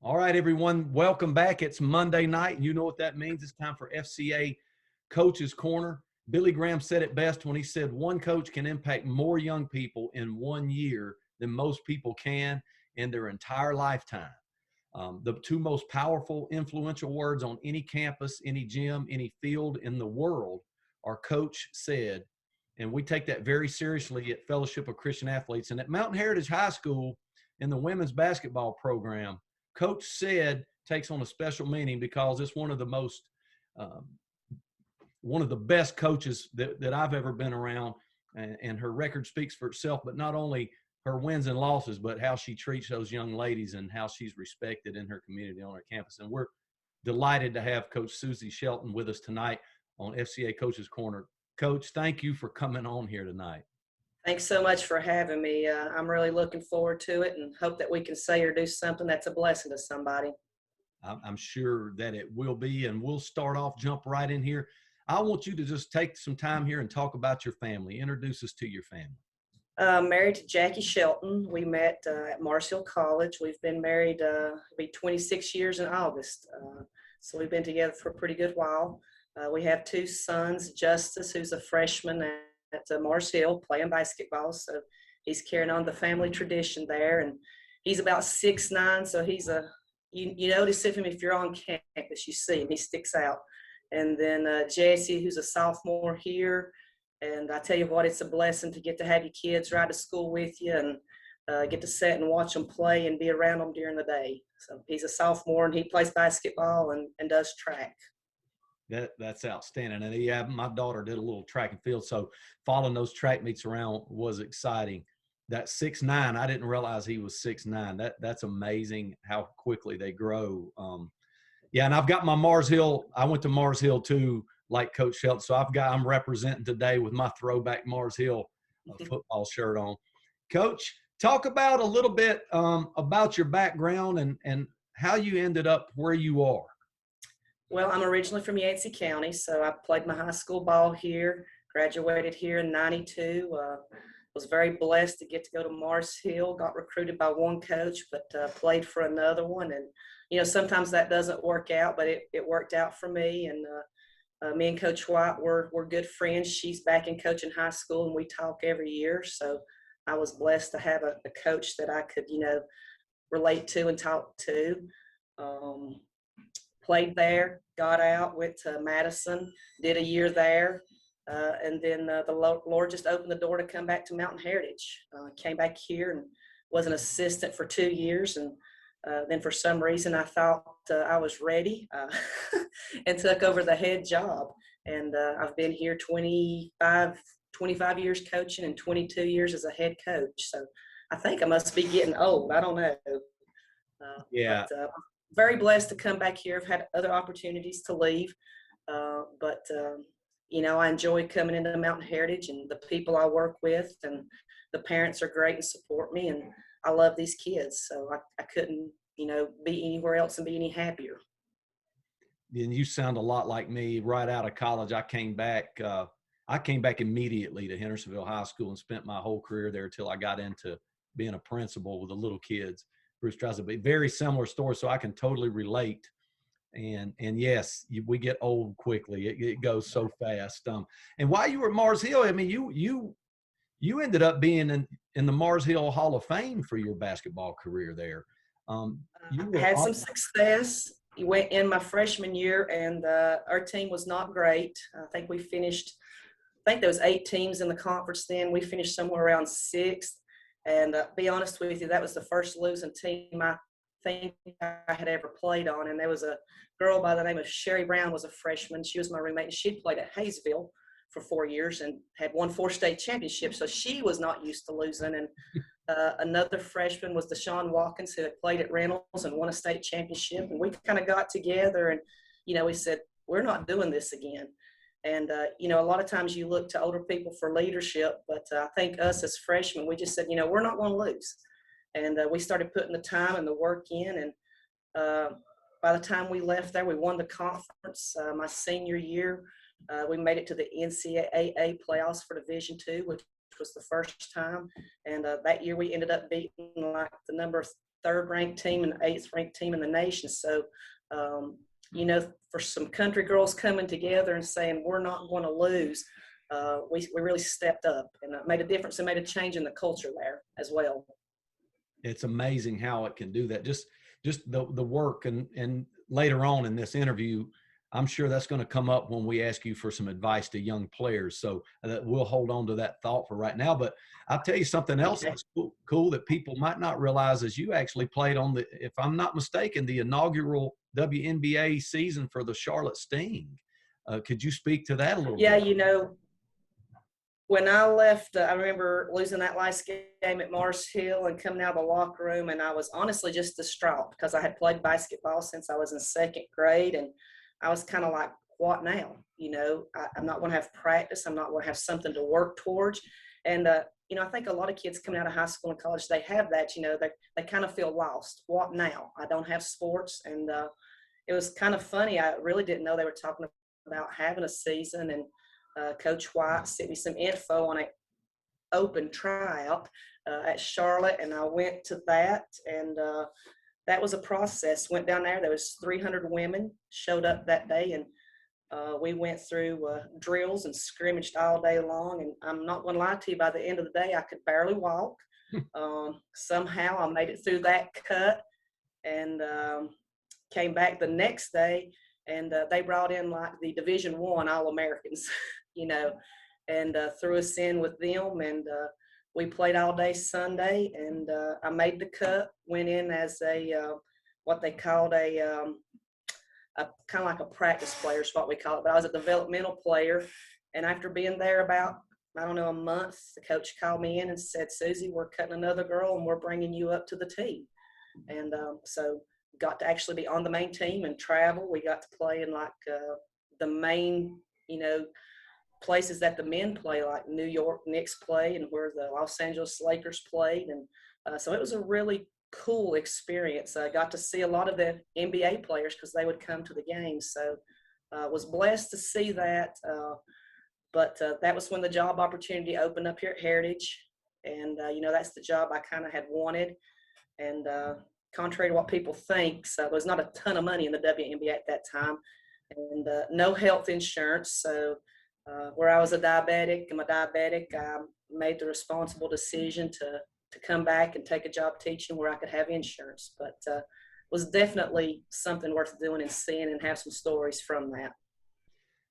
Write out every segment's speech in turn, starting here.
All right, everyone, welcome back. It's Monday night, and you know what that means. It's time for FCA Coach's Corner. Billy Graham said it best when he said one coach can impact more young people in 1 year than most people can in their entire lifetime. The two most powerful, influential words on any campus, any gym, any field in the world are coach said. And we take that very seriously at Fellowship of Christian Athletes. And at Mountain Heritage High School in the women's basketball program, Coach said takes on a special meaning because it's um, one of the best coaches that I've ever been around. And her record speaks for itself, but not only her wins and losses, but how she treats those young ladies and how she's respected in her community on her campus. And we're delighted to have Coach Susie Shelton with us tonight on FCA Coach's Corner. Coach, thank you for coming on here tonight. Thanks so much for having me. I'm really looking forward to it and hope that we can say or do something that's a blessing to somebody. I'm sure that it will be, and we'll start off, jump right in here. I want you to just take some time here and talk about your family. Introduce us to your family. Married to Jackie Shelton. We met at Mars Hill College. We've been married, it'll be 26 years in August. So we've been together for a pretty good while. We have two sons, Justice, who's a freshman at Mars Hill playing basketball. So he's carrying on the family tradition there. And he's about 6'9", so he's you notice him if you're on campus, you see him, he sticks out. And then Jesse, who's a sophomore here. And I tell you what, it's a blessing to get to have your kids ride to school with you and get to sit and watch them play and be around them during the day. So he's a sophomore and he plays basketball and does track. That's outstanding. And yeah, my daughter did a little track and field, so following those track meets around was exciting. That 6'9", I didn't realize he was 6'9". That's amazing how quickly they grow. Yeah, and I've got my Mars Hill. I went to Mars Hill too, like Coach Shelton. So I'm representing today with my throwback Mars Hill football shirt on. Coach, talk about a little bit about your background and how you ended up where you are. Well, I'm originally from Yancey County, so I played my high school ball here, graduated here in '92. Was very blessed to get to go to Mars Hill, got recruited by one coach, but played for another one. And, you know, sometimes that doesn't work out, but it worked out for me. And me and Coach White, we're good friends. She's back in coaching high school, and we talk every year. So I was blessed to have a coach that I could, relate to and talk to. Played there, got out, went to Madison, did a year there. And then the Lord just opened the door to come back to Mountain Heritage. Came back here and was an assistant for 2 years. And then for some reason, I thought I was ready and took over the head job. And I've been here 25 years coaching and 22 years as a head coach. So I think I must be getting old. I don't know. Yeah. But very blessed to come back here. I've had other opportunities to leave, but I enjoy coming into Mountain Heritage and the people I work with, and the parents are great and support me, and I love these kids. So I couldn't, be anywhere else and be any happier. And you sound a lot like me. Right out of college, I came back immediately to Hendersonville High School and spent my whole career there till I got into being a principal with the little kids. Bruce tries to be very similar story, so I can totally relate. And yes, we get old quickly. It goes so fast. And while you were at Mars Hill, I mean, you ended up being in the Mars Hill Hall of Fame for your basketball career there. I had some success. You went in my freshman year, and our team was not great. I think we finished. I think there was 8 teams in the conference then. We finished somewhere around 6th. And be honest with you, that was the first losing team I think I had ever played on. And there was a girl by the name of Sherry Brown, was a freshman. She was my roommate, and she'd played at Hayesville for 4 years and had won 4 state championships. So she was not used to losing. And another freshman was Deshaun Watkins, who had played at Reynolds and won a state championship. And we kind of got together and, we said, we're not doing this again. And, a lot of times you look to older people for leadership, but I think us as freshmen, we just said, we're not going to lose. And we started putting the time and the work in. And by the time we left there, we won the conference. My senior year, we made it to the NCAA playoffs for Division II, which was the first time. And that year we ended up beating like the number third ranked team and eighth ranked team in the nation. So, you know, for some country girls coming together and saying, we're not going to lose, we really stepped up and made a difference and made a change in the culture there as well. It's amazing how it can do that. Just the work, and later on in this interview, I'm sure that's going to come up when we ask you for some advice to young players. So we'll hold on to that thought for right now. But I'll tell you something else that's cool that people might not realize is you actually played on the, if I'm not mistaken, the inaugural WNBA season for the Charlotte Sting. Could you speak to that a little bit? Yeah, you know, when I left, I remember losing that last game at Mars Hill and coming out of the locker room, and I was honestly just distraught because I had played basketball since I was in second grade, and I was kind of like, what now? You know, I'm not going to have practice. I'm not going to have something to work towards. And, you know, I think a lot of kids coming out of high school and college, they have that, you know, they kind of feel lost. What now? I don't have sports. And it was kind of funny. I really didn't know they were talking about having a season. And Coach White sent me some info on an open tryout at Charlotte, and I went to that. And that was a process. Went down there. There was 300 women showed up that day, and we went through drills and scrimmaged all day long. And I'm not going to lie to you, by the end of the day, I could barely walk. Somehow I made it through that cut and came back the next day, and they brought in like the Division I All-Americans, you know, and threw us in with them. And we played all day Sunday, and I made the cut, went in as a what they called a kind of like a practice player is what we call it, but I was a developmental player. And after being there about, I don't know, a month, the coach called me in and said, Susie, we're cutting another girl and we're bringing you up to the team. And so got to actually be on the main team and travel. We got to play in like the main, you know, places that the men play, like New York Knicks play and where the Los Angeles Lakers played. And so it was a really cool experience. I got to see a lot of the NBA players because they would come to the games. So was blessed to see that. But that was when the job opportunity opened up here at Heritage. And, you know, that's the job I kind of had wanted. And contrary to what people think, so there was not a ton of money in the WNBA at that time, and no health insurance. So where I was a diabetic, I made the responsible decision to come back and take a job teaching where I could have insurance. But was definitely something worth doing and seeing, and have some stories from that.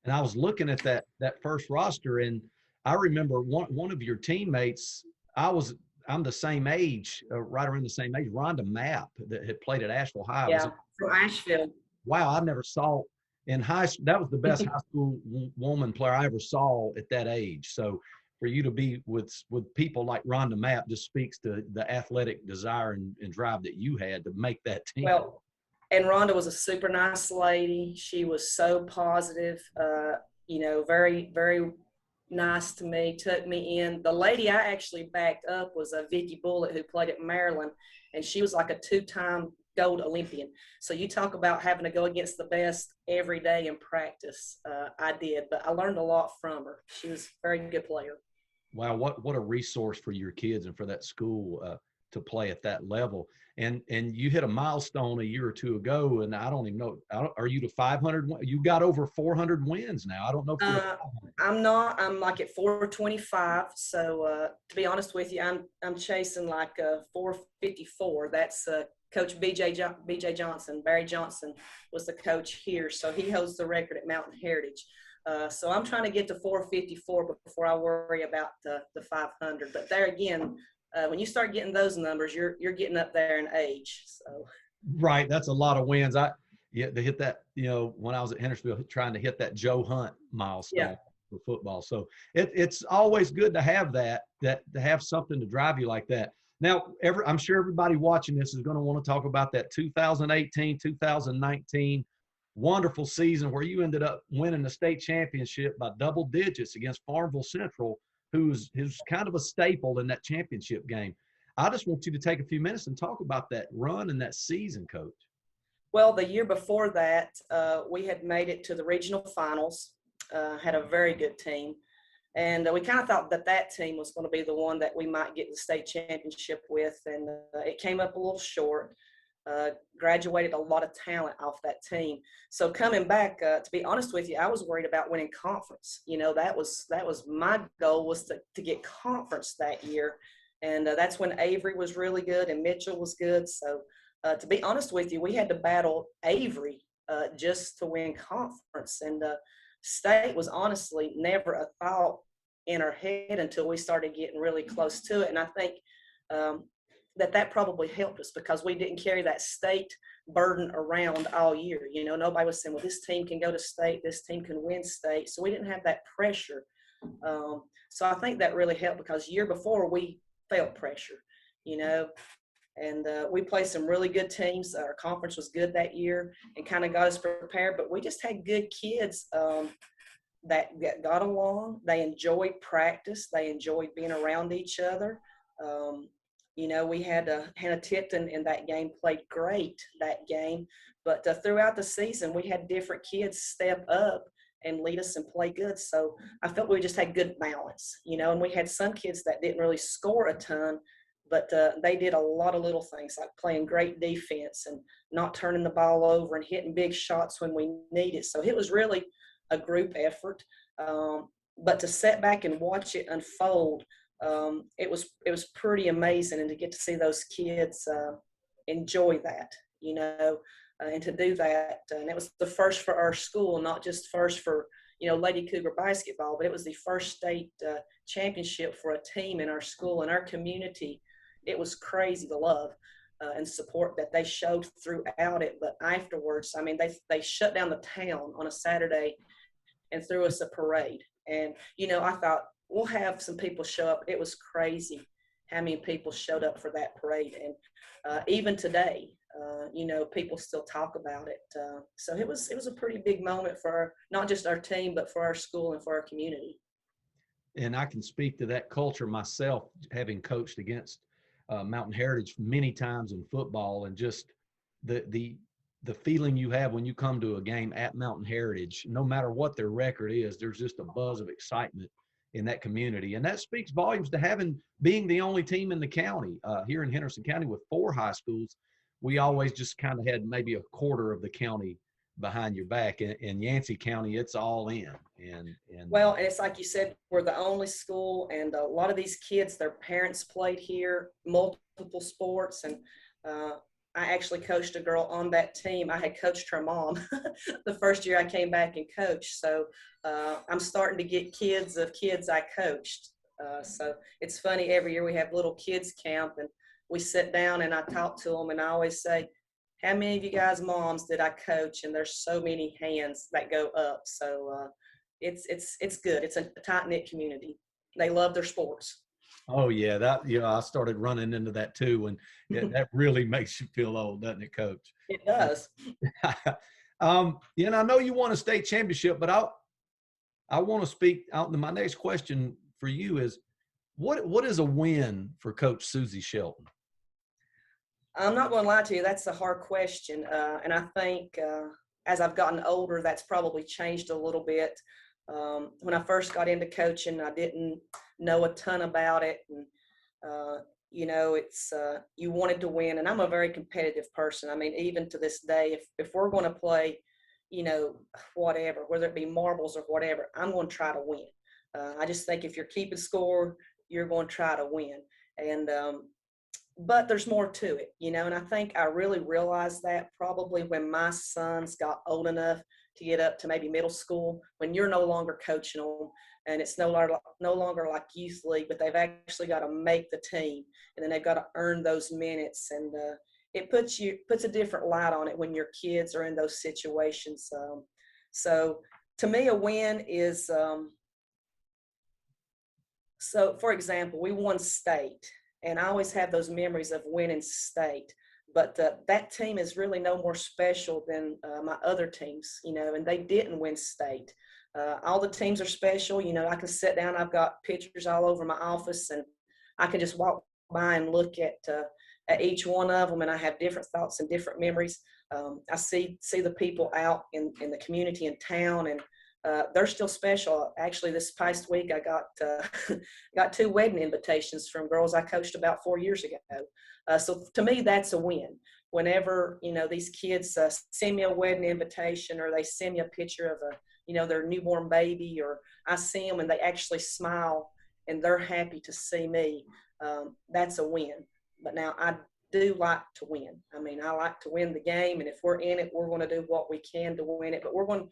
And I was looking at that first roster, and I remember one of your teammates. I'm the same age, right around the same age. Rhonda Mapp, that had played at Asheville High. Yeah, from Asheville. Wow, I never saw in high school. That was the best high school woman player I ever saw at that age. So for you to be with people like Rhonda Mapp just speaks to the athletic desire and drive that you had to make that team. Well, and Rhonda was a super nice lady. She was so positive, you know, very, very nice to me, took me in. The lady I actually backed up was Vicky Bullitt, who played at Maryland, and she was like a 2-time gold Olympian. So you talk about having to go against the best every day in practice. I did, but I learned a lot from her. She was a very good player. Wow, what a resource for your kids and for that school to play at that level. And you hit a milestone a year or two ago, and I don't even know. Are you to 500? You got over 400 wins now. I don't know if you're I'm not. I'm like at 425. So to be honest with you, I'm chasing like 454. That's Coach BJ Johnson. Barry Johnson was the coach here, so he holds the record at Mountain Heritage. So I'm trying to get to 454 before I worry about the 500. But there again, when you start getting those numbers, you're getting up there in age. So right, that's a lot of wins. To hit that, you know, when I was at Hendersonville, trying to hit that Joe Hunt milestone for football. So it's always good to have that to have something to drive you like that. Now, I'm sure everybody watching this is going to want to talk about that 2018, 2019 wonderful season where you ended up winning the state championship by double digits against Farmville Central, who's kind of a staple in that championship game. I just want you to take a few minutes and talk about that run and that season, Coach. Well, the year before that, we had made it to the regional finals, had a very good team. And we kind of thought that team was going to be the one that we might get the state championship with. And it came up a little short. Graduated a lot of talent off that team. So coming back, to be honest with you, I was worried about winning conference. That was my goal, was to get conference that year. And that's when Avery was really good and Mitchell was good. So to be honest with you, we had to battle Avery just to win conference. And state was honestly never a thought in our head until we started getting really close to it. And I think that probably helped us, because we didn't carry that state burden around all year. Nobody was saying, well, this team can go to state, this team can win state. So we didn't have that pressure. So I think that really helped, because year before we felt pressure, and we played some really good teams. Our conference was good that year and kind of got us prepared, but we just had good kids that got along. They enjoyed practice. They enjoyed being around each other. We had Hannah Tipton in that game, played great that game. But throughout the season, we had different kids step up and lead us and play good. So I felt we just had good balance, and we had some kids that didn't really score a ton, but they did a lot of little things, like playing great defense and not turning the ball over and hitting big shots when we need it. So it was really a group effort. But to sit back and watch it unfold, it was pretty amazing, and to get to see those kids enjoy that, and to do that. And it was the first for our school, not just first for, Lady Cougar basketball, but it was the first state championship for a team in our school and our community. It was crazy, the love and support that they showed throughout it. But afterwards, I mean, they shut down the town on a Saturday and threw us a parade. And, I thought, we'll have some people show up. It was crazy how many people showed up for that parade. And even today, people still talk about it. So it was a pretty big moment for not just our team, but for our school and for our community. And I can speak to that culture myself, having coached against Mountain Heritage many times in football, and just the feeling you have when you come to a game at Mountain Heritage, no matter what their record is, there's just a buzz of excitement in that community. And that speaks volumes to being the only team in the county. Here in Henderson County with 4 high schools, we always just kind of had maybe a quarter of the county behind your back. In Yancey County, it's all in. Well, and it's like you said, we're the only school, and a lot of these kids, their parents played here, multiple sports. And I actually coached a girl on that team. I had coached her mom the first year I came back and coached. So I'm starting to get kids of kids I coached. So it's funny, every year we have little kids camp, and we sit down and I talk to them, and I always say, how many of you guys moms did I coach? And there's so many hands that go up. So it's good. It's a tight-knit community. They love their sports. Oh yeah, I started running into that too, and that really makes you feel old, doesn't it, Coach? It does. I know you won a state championship, but I want to speak out. My next question for you is, what is a win for Coach Susie Shelton? I'm not going to lie to you. That's a hard question. And I think as I've gotten older, that's probably changed a little bit. When I first got into coaching, I didn't know a ton about it. And, it's you wanted to win. And I'm a very competitive person. I mean, even to this day, if we're going to play, whatever, whether it be marbles or whatever, I'm going to try to win. I just think if you're keeping score, you're going to try to win. And but there's more to it, and I think I really realized that probably when my sons got old enough to get up to maybe middle school, when you're no longer coaching them, and it's no longer like youth league, but they've actually got to make the team, and then they've got to earn those minutes. And it puts a different light on it when your kids are in those situations. So to me, a win is, so for example, we won state. And I always have those memories of winning state. But that team is really no more special than my other teams, and they didn't win state. All the teams are special. I can sit down. I've got pictures all over my office, and I can just walk by and look at each one of them, and I have different thoughts and different memories. I see the people out in the community in town, and they're still special. Actually, this past week I got got 2 wedding invitations from girls I coached about 4 years ago. So to me, that's a win. Whenever, you know, these kids send me a wedding invitation, or they send me a picture of their newborn baby, or I see them and they actually smile and they're happy to see me, that's a win. But now I do like to win. I mean, I like to win the game, and if we're in it, we're going to do what we can to win it. But we're going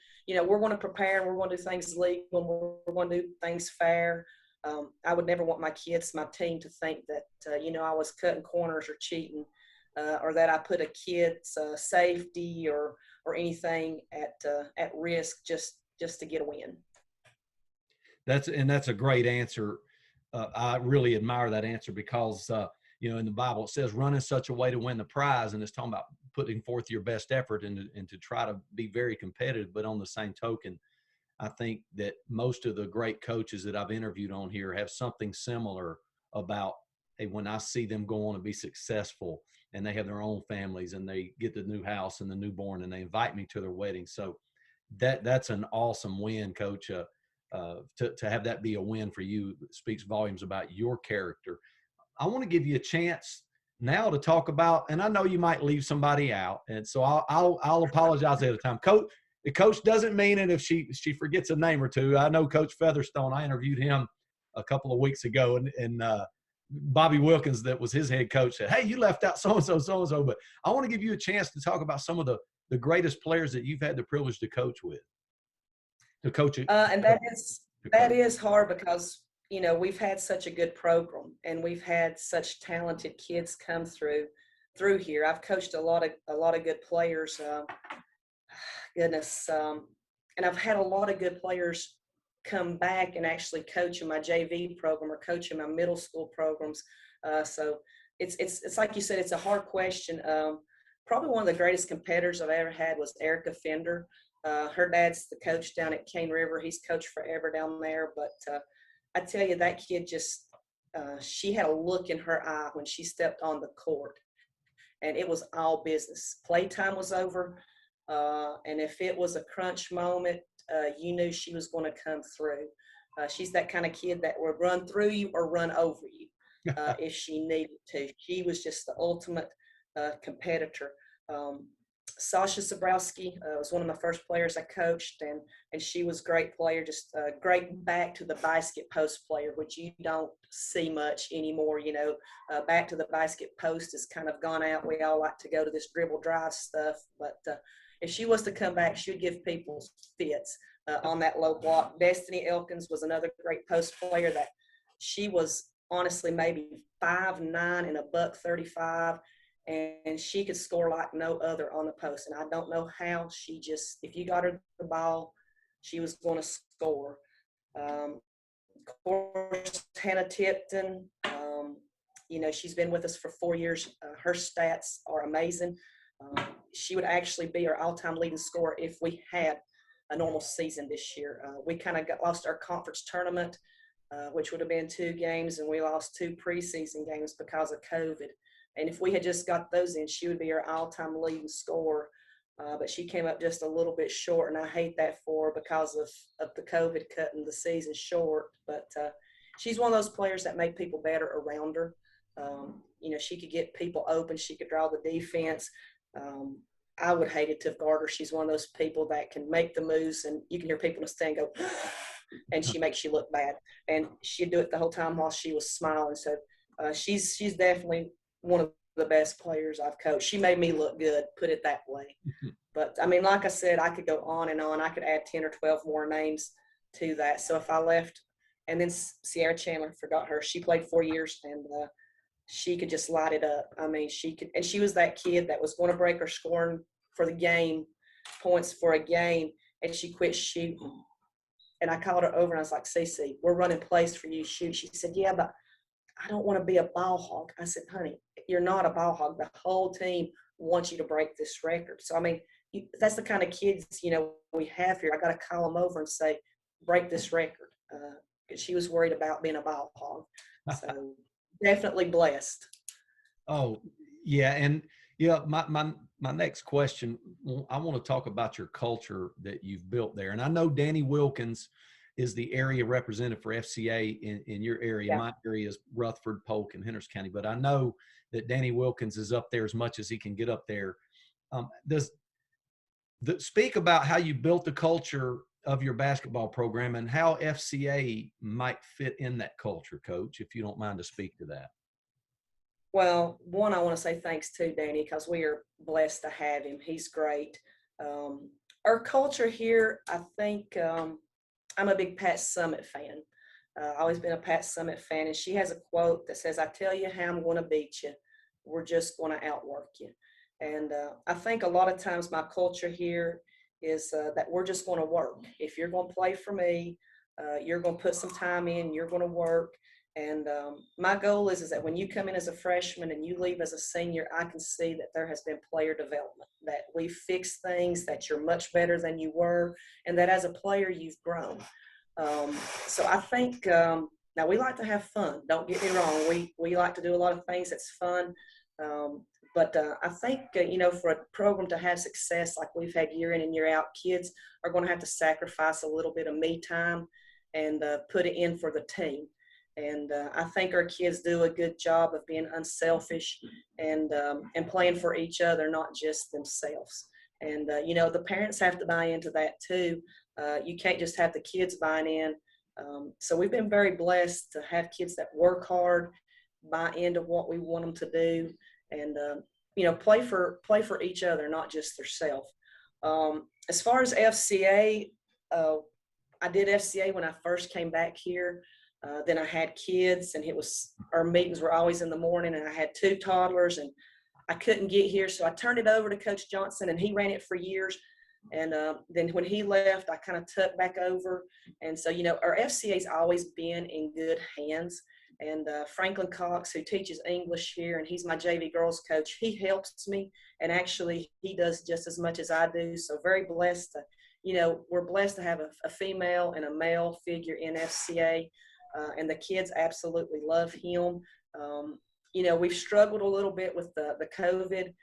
to prepare, and we're going to do things legal, and we're going to do things fair. I would never want my kids, my team, to think that I was cutting corners or cheating, or that I put a kid's safety or anything at risk just to get a win. That's a great answer. I really admire that answer because in the Bible it says run in such a way to win the prize, and it's talking about putting forth your best effort and to try to be very competitive. But on the same token, I think that most of the great coaches that I've interviewed on here have something similar about, hey, when I see them go on and be successful and they have their own families and they get the new house and the newborn and they invite me to their wedding. So that's an awesome win, Coach. To have that be a win for you speaks volumes about your character. I want to give you a chance now to talk about, and I know you might leave somebody out, and so I'll apologize ahead of time. The coach doesn't mean it if she forgets a name or two. I know Coach Featherstone. I interviewed him a couple of weeks ago, and Bobby Wilkins, that was his head coach, said, "Hey, you left out so and so." But I want to give you a chance to talk about some of the greatest players that you've had the privilege to coach with. To coach it, and that is hard because we've had such a good program, and we've had such talented kids come through here. I've coached a lot of good players. And I've had a lot of good players come back and actually coach in my JV program or coach in my middle school programs. So it's like you said, it's a hard question. Probably one of the greatest competitors I've ever had was Erica Fender. Her dad's the coach down at Cane River. He's coached forever down there. But I tell you, that kid she had a look in her eye when she stepped on the court, and it was all business. Playtime was over. And if it was a crunch moment, you knew she was going to come through. She's that kind of kid that would run through you or run over you if she needed to. She was just the ultimate competitor. Sasha Zabrowski was one of my first players I coached, and she was a great player, just great back to the basket post player, which you don't see much anymore. Back to the basket post has kind of gone out. We all like to go to this dribble drive stuff, but if she was to come back, she would give people fits on that low block. Destiny Elkins was another great post player that she was honestly maybe 5'9" and a $135, and she could score like no other on the post. And I don't know how if you got her the ball, she was going to score. Of course, Hannah Tipton, she's been with us for 4 years. Her stats are amazing. She would actually be our all-time leading scorer if we had a normal season this year. We kind of lost our conference tournament, which would have been 2 games, and we lost 2 preseason games because of COVID. And if we had just got those in, she would be our all-time leading scorer. But she came up just a little bit short, and I hate that for her because of the COVID cutting the season short. But she's one of those players that made people better around her. She could get people open. She could draw the defense. I would hate it to guard her. She's one of those people that can make the moves, and you can hear people in the stand go, and she makes you look bad. And she'd do it the whole time while she was smiling. So she's definitely one of the best players I've coached. She made me look good, put it that way. But, I mean, like I said, I could go on and on. I could add 10 or 12 more names to that. So if I left, and then Sierra Chandler, forgot her. She played 4 years, and she could just light it up. I mean, she could, and she was that kid that was going to break her scoring for the game, points for a game, and she quit shooting. And I called her over, and I was like, Cece, we're running plays for you, shoot. She said, yeah, but I don't want to be a ball hog. I said, honey, you're not a ball hog. The whole team wants you to break this record. So, I mean, that's the kind of kids, we have here. I got to call them over and say, break this record. Because she was worried about being a ball hog. So definitely blessed. Oh, yeah. And, my my next question, I want to talk about your culture that you've built there. And I know Danny Wilkins is the area representative for FCA in your area. Yeah. My area is Rutherford, Polk, and Henderson County. But I know that Danny Wilkins is up there as much as he can get up there. Speak about how you built the culture of your basketball program and how FCA might fit in that culture, Coach, if you don't mind to speak to that. Well, one, I want to say thanks to Danny because we are blessed to have him. He's great. Our culture here, I think I'm a big Pat Summitt fan. Always been a Pat Summitt fan, and she has a quote that says, "I tell you how I'm going to beat you. We're just going to outwork you." And I think a lot of times my culture here is that we're just going to work. If you're going to play for me, you're going to put some time in, you're going to work. And my goal is that when you come in as a freshman and you leave as a senior, I can see that there has been player development, that we've fixed things, that you're much better than you were, and that as a player, you've grown. So I think, now we like to have fun. Don't get me wrong. We like to do a lot of things that's fun. But I think, for a program to have success like we've had year in and year out, kids are going to have to sacrifice a little bit of me time and put it in for the team. And I think our kids do a good job of being unselfish and playing for each other, not just themselves. And, the parents have to buy into that too. You can't just have the kids buying in. So we've been very blessed to have kids that work hard, buy into what we want them to do, and, play for each other, not just themselves. As far as FCA, I did FCA when I first came back here. Then I had kids, and our meetings were always in the morning, and I had 2 toddlers, and I couldn't get here. So I turned it over to Coach Johnson, and he ran it for years. And then when he left, I kind of took back over. And so, our FCA's always been in good hands. And Franklin Cox, who teaches English here, and he's my JV girls coach, he helps me. And actually, he does just as much as I do. So very blessed to, we're blessed to have a female and a male figure in FCA. And the kids absolutely love him. We've struggled a little bit with the COVID,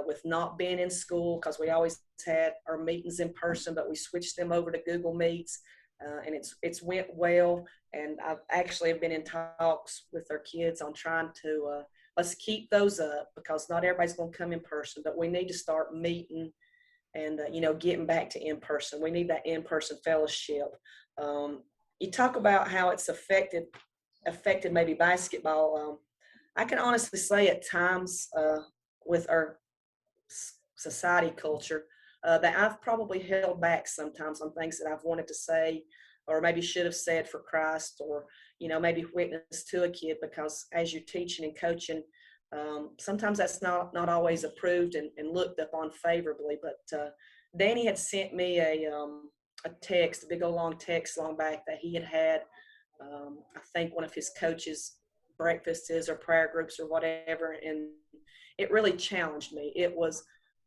with not being in school because we always had our meetings in person, but we switched them over to Google Meets, and it's went well. And I've actually been in talks with our kids on trying to let's keep those up because not everybody's going to come in person, but we need to start meeting and getting back to in person. We need that in-person fellowship. You talk about how it's affected maybe basketball. I can honestly say at times with our society culture that I've probably held back sometimes on things that I've wanted to say or maybe should have said for Christ or, maybe witness to a kid because as you're teaching and coaching, sometimes that's not always approved and looked upon favorably. But Danny had sent me a text, a big old long text long back that he had I think one of his coaches' breakfasts or prayer groups or whatever, and it really challenged me. It was,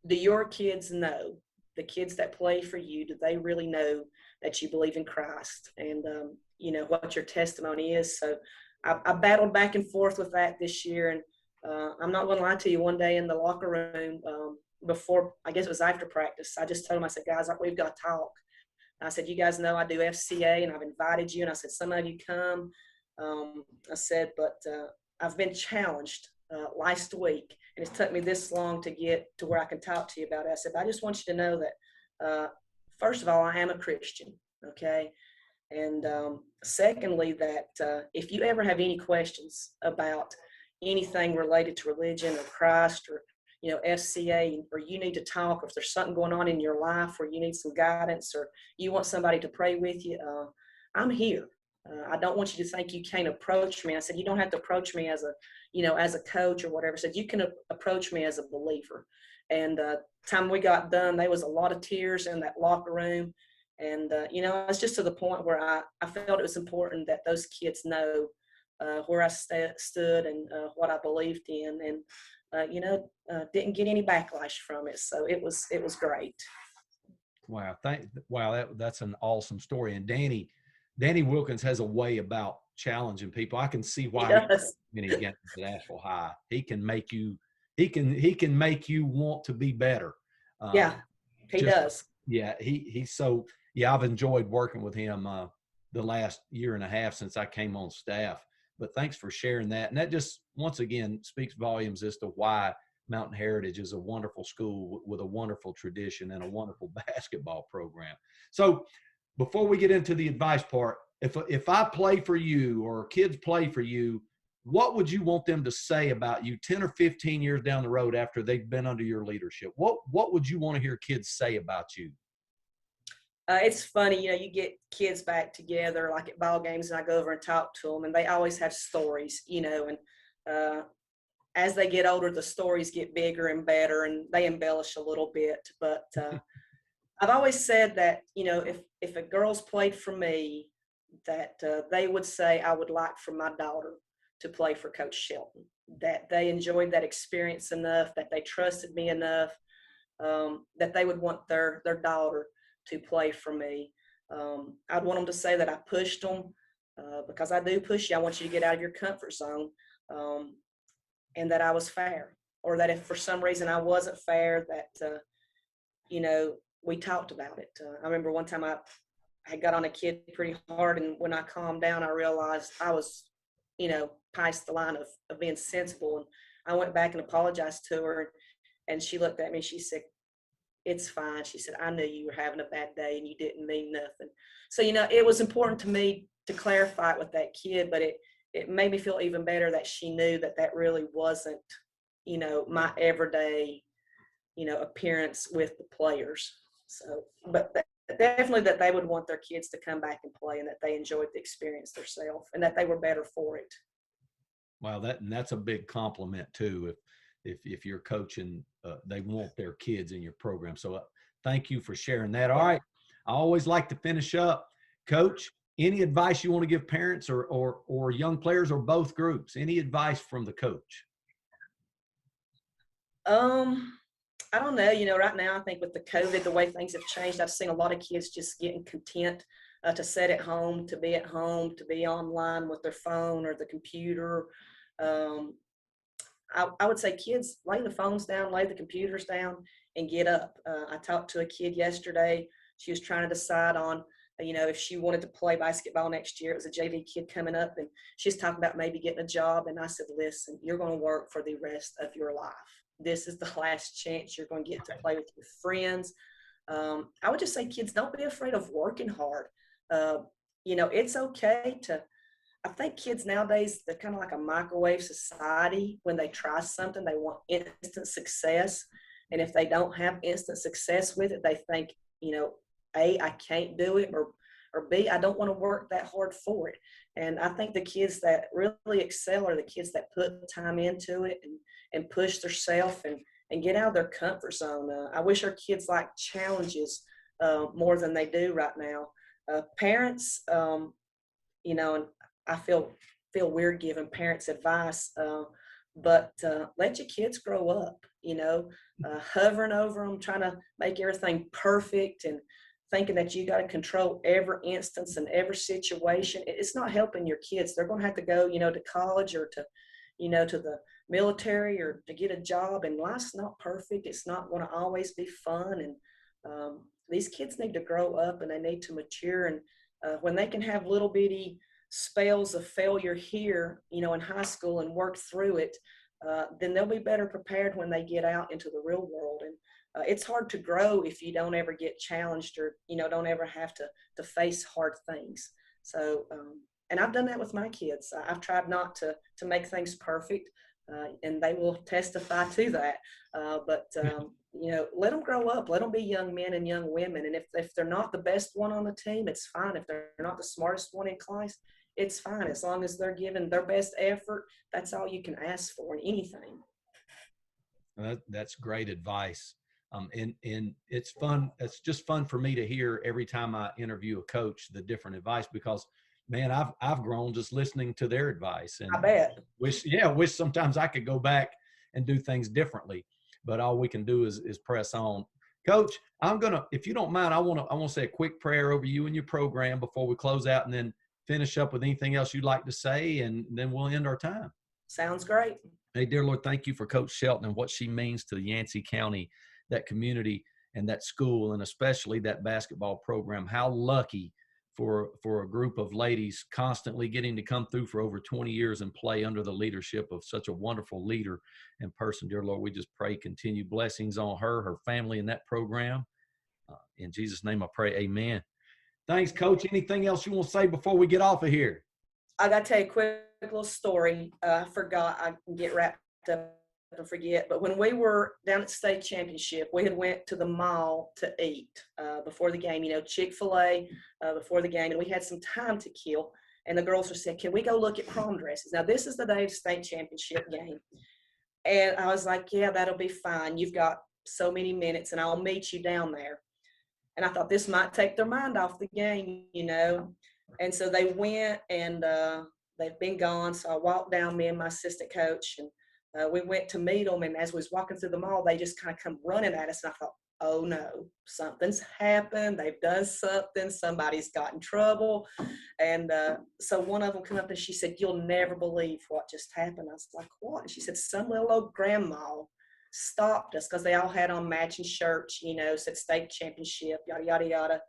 do your kids know, the kids that play for you, do they really know that you believe in Christ and, what your testimony is? So I battled back and forth with that this year, and I'm not going to lie to you, one day in the locker room before, I guess it was after practice, I just told him, I said, guys, we've got to talk. I said, you guys know I do FCA and I've invited you. And I said, some of you come. I said, but I've been challenged last week and it's took me this long to get to where I can talk to you about it. I said, but I just want you to know that, first of all, I am a Christian. Okay. And secondly, that if you ever have any questions about anything related to religion or Christ or FCA, or you need to talk, or if there's something going on in your life where you need some guidance or you want somebody to pray with you, I'm here. I don't want you to think you can't approach me. I said, you don't have to approach me as a coach or whatever. I said, you can approach me as a believer. And time we got done, there was a lot of tears in that locker room. And, it's just to the point where I felt it was important that those kids know where I stood and what I believed in. And, didn't get any backlash from it. So it was great. Wow. That's an awesome story. And Danny Wilkins has a way about challenging people. I can see why when he gets to Asheville High, he can make you he can make you want to be better. Yeah, he does. Yeah, he's so, yeah, I've enjoyed working with him the last year and a half since I came on staff. But thanks for sharing that. And that just, once again, speaks volumes as to why Mountain Heritage is a wonderful school with a wonderful tradition and a wonderful basketball program. So before we get into the advice part, if I play for you or kids play for you, what would you want them to say about you 10 or 15 years down the road after they've been under your leadership? What would you want to hear kids say about you? It's funny, you get kids back together like at ball games, and I go over and talk to them, and they always have stories, and as they get older, the stories get bigger and better, and they embellish a little bit. But I've always said that, if a girl's played for me, that they would say, I would like for my daughter to play for Coach Shelton, that they enjoyed that experience enough, that they trusted me enough, that they would want their daughter to play for me. I'd want them to say that I pushed them, because I do push you. I want you to get out of your comfort zone, and that I was fair, or that if for some reason I wasn't fair, that, we talked about it. I remember one time I got on a kid pretty hard, and when I calmed down, I realized I was, past the line of being sensible. And I went back and apologized to her, and she looked at me and she said, it's fine. She said, I knew you were having a bad day and you didn't mean nothing. So, it was important to me to clarify it with that kid, but it made me feel even better that she knew that really wasn't, my everyday, appearance with the players. So, but definitely that they would want their kids to come back and play, and that they enjoyed the experience themselves, and that they were better for it. Wow, that's a big compliment too. If you're coaching, they want their kids in your program. So thank you for sharing that. All right, I always like to finish up, Coach. Any advice you want to give parents or young players or both groups? Any advice from the coach? I don't know. Right now, I think with the COVID, the way things have changed, I've seen a lot of kids just getting content to sit at home, to be online with their phone or the computer. I would say kids, lay the phones down, lay the computers down, and get up. I talked to a kid yesterday. She was trying to decide on, if she wanted to play basketball next year. It was a JV kid coming up, and she's talking about maybe getting a job. And I said, listen, you're going to work for the rest of your life. This is the last chance you're going to get to play with your friends. I would just say, kids, don't be afraid of working hard. It's okay to, I think kids nowadays, they're kind of like a microwave society. When they try something, they want instant success. And if they don't have instant success with it, they think, A, I can't do it, or B, I don't want to work that hard for it. And I think the kids that really excel are the kids that put time into it and push themselves and get out of their comfort zone. I wish our kids liked challenges more than they do right now. Parents, and I feel weird giving parents advice, but let your kids grow up, hovering over them, trying to make everything perfect and thinking that you got to control every instance and every situation. It's not helping your kids. They're going to have to go, to college or to the military or to get a job, and life's not perfect. It's not going to always be fun. And these kids need to grow up, and they need to mature. And when they can have little bitty spells of failure here, in high school and work through it, then they'll be better prepared when they get out into the real world. And it's hard to grow if you don't ever get challenged or, don't ever have to face hard things. So, and I've done that with my kids. I've tried not to make things perfect, and they will testify to that. But let them grow up. Let them be young men and young women. And if they're not the best one on the team, it's fine. If they're not the smartest one in class, it's fine. As long as they're giving their best effort, that's all you can ask for in anything. That's great advice. And it's fun. It's just fun for me to hear every time I interview a coach, the different advice, because man, I've grown just listening to their advice. And I bet. Wish sometimes I could go back and do things differently, but all we can do is press on. Coach, if you don't mind, I want to say a quick prayer over you and your program before we close out, and then finish up with anything else you'd like to say, and then we'll end our time. Sounds great. Hey, dear Lord, thank you for Coach Shelton and what she means to the Yancey County, that community and that school, and especially that basketball program. How lucky for a group of ladies constantly getting to come through for over 20 years and play under the leadership of such a wonderful leader and person. Dear Lord, we just pray continued blessings on her, her family, and that program. In Jesus' name I pray, amen. Thanks, Coach. Anything else you want to say before we get off of here? I got to tell you a quick little story. I forgot. I can get wrapped up and forget. But when we were down at state championship, we had went to the mall to eat before the game, Chick-fil-A before the game. And we had some time to kill. And the girls were saying, can we go look at prom dresses? Now, this is the day of state championship game. And I was like, yeah, that'll be fine. You've got so many minutes, and I'll meet you down there. And I thought this might take their mind off the game, And so they went, and they've been gone. So I walked down, me and my assistant coach, and we went to meet them. And as we was walking through the mall, they just kind of come running at us. And I thought, oh, no, something's happened. They've done something. Somebody's got in trouble. And so one of them came up, and she said, you'll never believe what just happened. I was like, what? And she said, some little old grandma stopped us because they all had on matching shirts, said state championship, yada, yada, yada.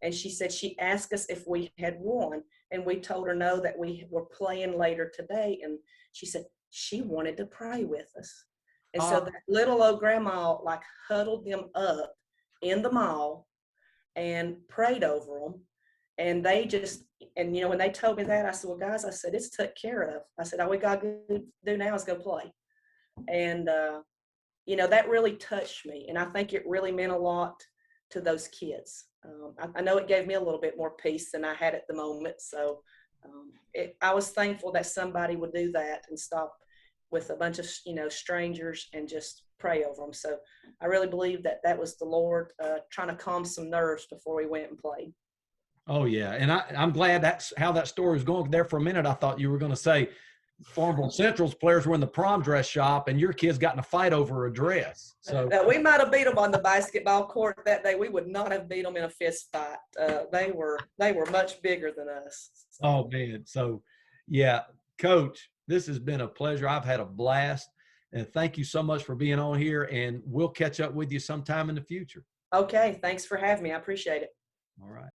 And she said she asked us if we had won, and we told her no, that we were playing later today. And she said she wanted to pray with us. And so that little old grandma huddled them up in the mall and prayed over them. And they just, and when they told me that, I said, well, guys, I said, it's took care of. I said, all we got to do now is go play. And, that really touched me. And I think it really meant a lot to those kids. I know it gave me a little bit more peace than I had at the moment. So I was thankful that somebody would do that and stop with a bunch of, strangers and just pray over them. So I really believe that was the Lord trying to calm some nerves before we went and played. Oh, yeah. And I'm glad that's how that story was going. There for a minute, I thought you were going to say Farmville Central's players were in the prom dress shop and your kids got in a fight over a dress. So now, we might have beat them on the basketball court that day. We would not have beat them in a fist fight. They were much bigger than us. So. Oh, man. So, yeah, Coach, this has been a pleasure. I've had a blast. And thank you so much for being on here. And we'll catch up with you sometime in the future. Okay. Thanks for having me. I appreciate it. All right.